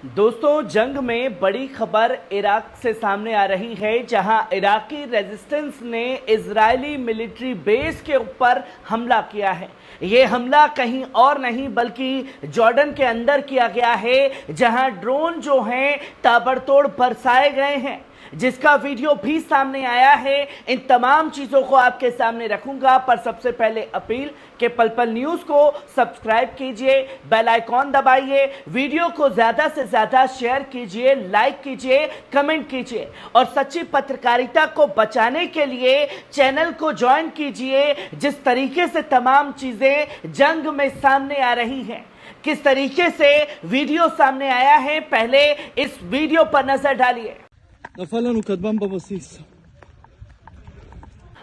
दोस्तों, जंग में बड़ी खबर इराक से सामने आ रही है, जहां इराकी रेजिस्टेंस ने इजरायली मिलिट्री बेस के ऊपर हमला किया है। ये हमला कहीं और नहीं बल्कि जॉर्डन के अंदर किया गया है, जहां ड्रोन जो हैं ताबड़तोड़ बरसाए गए हैं, जिसका वीडियो भी सामने आया है। इन तमाम चीज़ों को आपके सामने रखूंगा, पर सबसे पहले अपील कि पल पल न्यूज़ को सब्सक्राइब कीजिए, बेल आइकॉन दबाइए, वीडियो को ज़्यादा से ज़्यादा शेयर कीजिए, लाइक कीजिए, कमेंट कीजिए और सच्ची पत्रकारिता को बचाने के लिए चैनल को ज्वाइन कीजिए। जिस तरीके से तमाम चीज़ें जंग में सामने आ रही हैं, किस तरीके से वीडियो सामने आया है, पहले इस वीडियो पर नजर डालिए।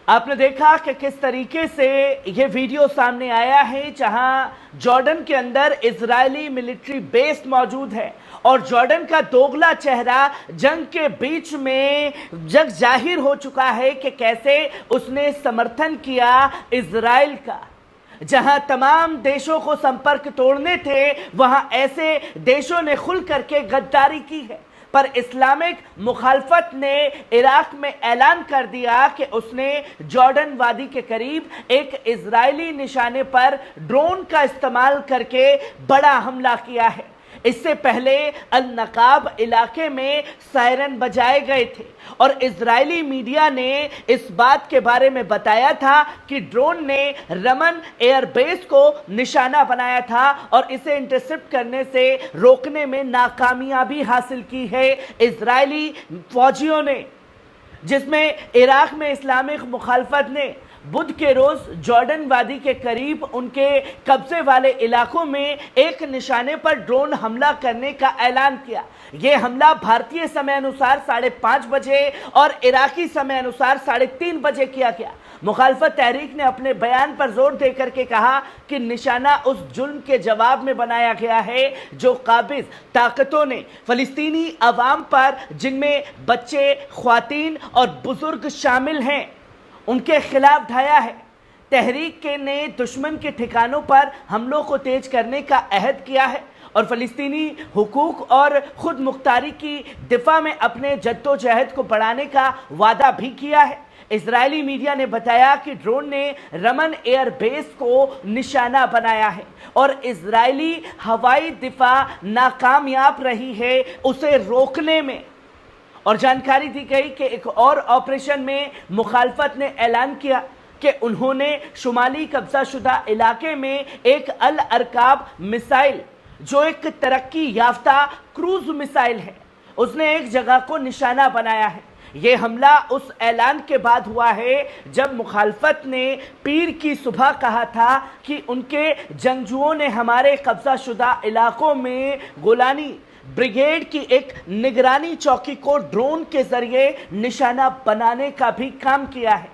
आपने देखा कि किस तरीके से ये वीडियो सामने आया है, जहां जॉर्डन के अंदर इजरायली मिलिट्री बेस मौजूद है और जॉर्डन का दोगला चेहरा जंग के बीच में जग जाहिर हो चुका है कि कैसे उसने समर्थन किया इजराइल का। जहां तमाम देशों को संपर्क तोड़ने थे, वहां ऐसे देशों ने खुल करके गद्दारी की है। पर इस्लामिक मुखालफत ने इराक में ऐलान कर दिया कि उसने जॉर्डन वादी के करीब एक इजरायली निशाने पर ड्रोन का इस्तेमाल करके बड़ा हमला किया है। इससे पहले अल नकाब इलाके में सायरन बजाए गए थे और इजरायली मीडिया ने इस बात के बारे में बताया था कि ड्रोन ने रमन एयरबेस को निशाना बनाया था और इसे इंटरसेप्ट करने से रोकने में नाकामयाबी हासिल की है इजरायली फौजियों ने, जिसमें इराक में इस्लामिक मुखालफत ने बुध के रोज जॉर्डन वादी के करीब उनके कब्जे वाले इलाकों में एक निशाने पर ड्रोन हमला करने का ऐलान किया। यह हमला भारतीय समय अनुसार 5:30 बजे और इराकी समय अनुसार 3:30 बजे किया गया। मुखालफत तहरीक ने अपने बयान पर जोर देकर के कहा कि निशाना उस जुल्म के जवाब में बनाया गया है जो काबिज ताकतों ने फलस्तीनी अवाम पर, जिनमें बच्चे, ख्वातीन और बुजुर्ग शामिल हैं, उनके खिलाफ ढाया है। तहरीक के ने दुश्मन के ठिकानों पर हमलों को तेज करने का अहद किया है और फलस्तीनी हुकूक और खुद मुख्तारी की दिफा में अपने जद्दोजहद को बढ़ाने का वादा भी किया है। इजरायली मीडिया ने बताया कि ड्रोन ने रमन एयर बेस को निशाना बनाया है और इजरायली हवाई दिफा नाकामयाब रही है उसे रोकने में। और जानकारी दी गई कि एक और ऑपरेशन में मुखालफत ने ऐलान किया कि उन्होंने शुमाली कब्जा शुदा इलाके में एक अल अरकाब मिसाइल, जो एक तरक्की याफ्ता क्रूज मिसाइल है, उसने एक जगह को निशाना बनाया है। ये हमला उस ऐलान के बाद हुआ है जब मुखालफत ने पीर की सुबह कहा था कि उनके जंगजुओं ने हमारे कब्जा शुदा इलाकों में गोलानी ब्रिगेड की एक निगरानी चौकी को ड्रोन के जरिए निशाना बनाने का भी काम किया है।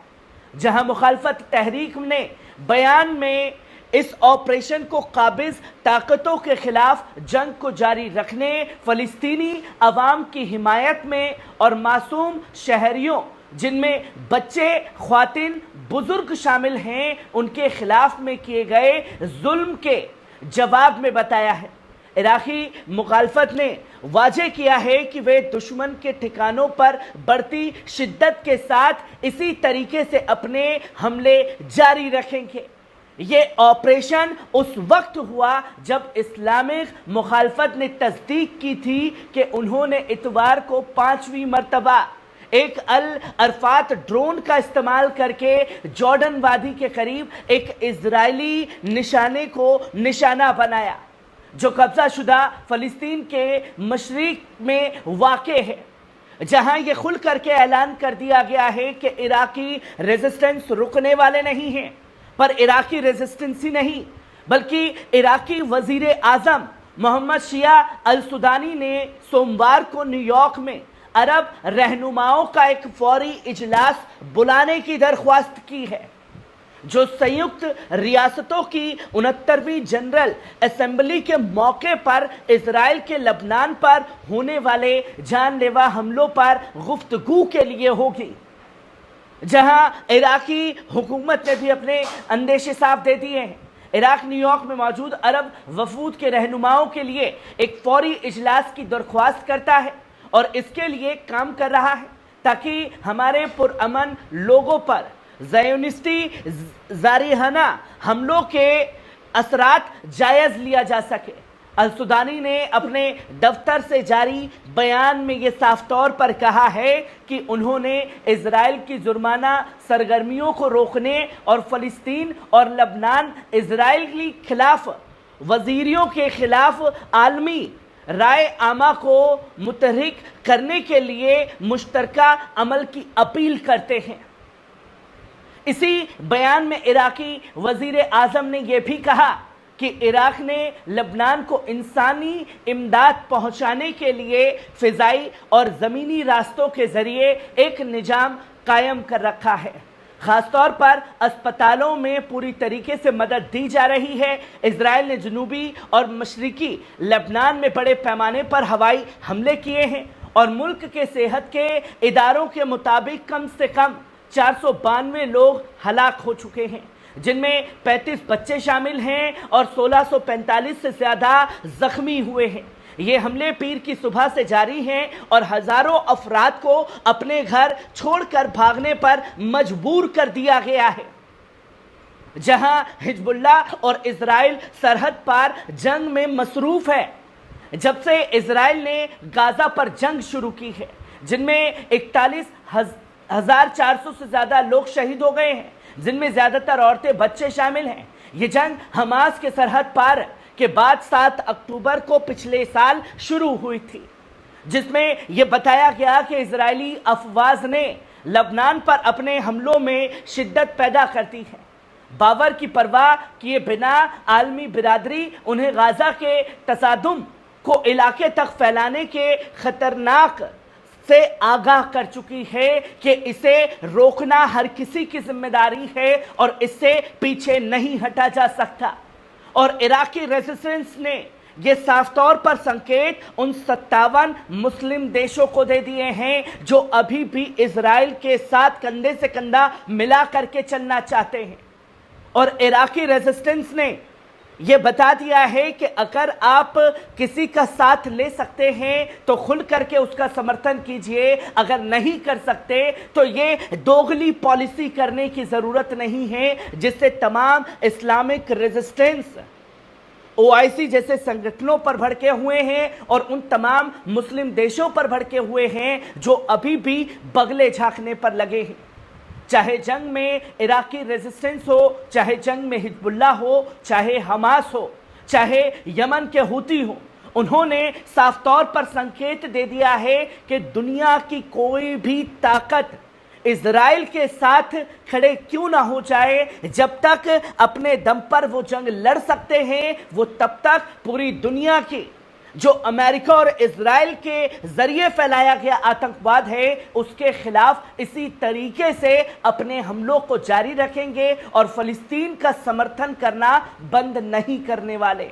जहां मुखालफत तहरीक ने बयान में इस ऑपरेशन को काबिज ताकतों के खिलाफ जंग को जारी रखने, फलस्तीनी अवाम की हिमायत में और मासूम शहरियों, जिनमें बच्चे, ख्वातीन, बुजुर्ग शामिल हैं, उनके खिलाफ में किए गए जुल्म के जवाब में बताया है। इराकी मुखालफत ने वाजे किया है कि वे दुश्मन के ठिकानों पर बढ़ती शिद्दत के साथ इसी तरीके से अपने हमले जारी रखेंगे। ये ऑपरेशन उस वक्त हुआ जब इस्लामिक मुखालफत ने तस्दीक की थी कि उन्होंने इतवार को 5वीं मर्तबा एक अल अरफात ड्रोन का इस्तेमाल करके जॉर्डन वादी के करीब एक इजरायली निशाने को निशाना बनाया, जो कब्जा शुदा फलस्तीन के मशरिक में वाक़े है। जहां यह खुल करके ऐलान कर दिया गया है कि इराकी रेजिस्टेंस रुकने वाले नहीं हैं, पर इराकी रेजिस्टेंस ही नहीं बल्कि इराकी वजीर आजम मोहम्मद शिया अल सुदानी ने सोमवार को न्यूयॉर्क में अरब रहनुमाओं का एक फौरी इजलास बुलाने की दरख्वास्त की है, जो संयुक्त रियासतों की 69वीं जनरल असेंबली के मौके पर इजराइल के लबनान पर होने वाले जानलेवा हमलों पर गुफ्तगू के लिए होगी। जहां इराकी हुकूमत ने भी अपने अंदेशे साफ दे दिए हैं इराक न्यूयॉर्क में मौजूद अरब वफूद के रहनुमाओं के लिए एक फौरी इजलास की दरख्वास्त करता है और इसके लिए काम कर रहा है ताकि हमारे पुरअमन लोगों पर ज़योनिस्टी जारिहाना हमलों के असरात जायज़ लिया जा सके। अल-सुदानी ने अपने दफ्तर से जारी बयान में ये साफ तौर पर कहा है कि उन्होंने इजराइल की जुर्माना सरगर्मियों को रोकने और फ़लस्तीन और लबनान इजराइली खिलाफ वज़ीरियों के खिलाफ आलमी राय आमा को मुतहरिक करने के लिए मुश्तरका अमल की अपील करते हैं। इसी बयान में इराकी वज़ीर आज़म ने यह भी कहा कि इराक ने लबनान को इंसानी इमदाद पहुंचाने के लिए फ़िज़ाई और ज़मीनी रास्तों के ज़रिए एक निज़ाम कायम कर रखा है। ख़ासतौर पर अस्पतालों में पूरी तरीके से मदद दी जा रही है। इजराइल ने जनूबी और मशरिकी लबनान में बड़े पैमाने पर हवाई हमले किए हैं और मुल्क के सेहत के इदारों के मुताबिक कम से कम 492 लोग हलाक हो चुके हैं, जिनमें 35 बच्चे शामिल हैं और 1645 से ज़्यादा ज़ख्मी हुए हैं। ये हमले पीर की सुबह से जारी हैं और हज़ारों अफराद को अपने घर छोड़कर भागने पर मजबूर कर दिया गया है। जहां हिजबुल्लाह और इजराइल सरहद पार जंग में मसरूफ़ है जब से इजराइल ने गाज़ा पर जंग शुरू की है, जिनमें 41,400 से ज़्यादा लोग शहीद हो गए हैं, जिनमें ज़्यादातर औरतें बच्चे शामिल हैं। ये जंग हमास के सरहद पार के बाद 7 अक्टूबर को पिछले साल शुरू हुई थी, जिसमें यह बताया गया कि इजरायली अफवाज ने लबनान पर अपने हमलों में शिद्दत पैदा कर दी है। बाबर की परवाह किए बिना आलमी बिरादरी उन्हें गाज़ा के तसादुम को इलाके तक फैलाने के खतरनाक से आगाह कर चुकी है कि इसे रोकना हर किसी की जिम्मेदारी है और इससे पीछे नहीं हटा जा सकता। और इराकी रेजिस्टेंस ने ये साफ तौर पर संकेत उन 57 मुस्लिम देशों को दे दिए हैं जो अभी भी इजराइल के साथ कंधे से कंधा मिला करके चलना चाहते हैं। और इराकी रेजिस्टेंस ने ये बता दिया है कि अगर आप किसी का साथ ले सकते हैं तो खुल करके उसका समर्थन कीजिए, अगर नहीं कर सकते तो ये दोगली पॉलिसी करने की ज़रूरत नहीं है, जिससे तमाम इस्लामिक रेजिस्टेंस OIC जैसे संगठनों पर भड़के हुए हैं और उन तमाम मुस्लिम देशों पर भड़के हुए हैं जो अभी भी बगले झांकने पर लगे हैं। चाहे जंग में इराकी रेजिस्टेंस हो, चाहे जंग में हिजबुल्लाह हो, चाहे हमास हो, चाहे यमन के हूती हो, उन्होंने साफ तौर पर संकेत दे दिया है कि दुनिया की कोई भी ताकत इजराइल के साथ खड़े क्यों ना हो जाए, जब तक अपने दम पर वो जंग लड़ सकते हैं, वो तब तक पूरी दुनिया की जो अमेरिका और इजराइल के जरिए फैलाया गया आतंकवाद है, उसके खिलाफ इसी तरीके से अपने हमलों को जारी रखेंगे और फ़लस्तीन का समर्थन करना बंद नहीं करने वाले।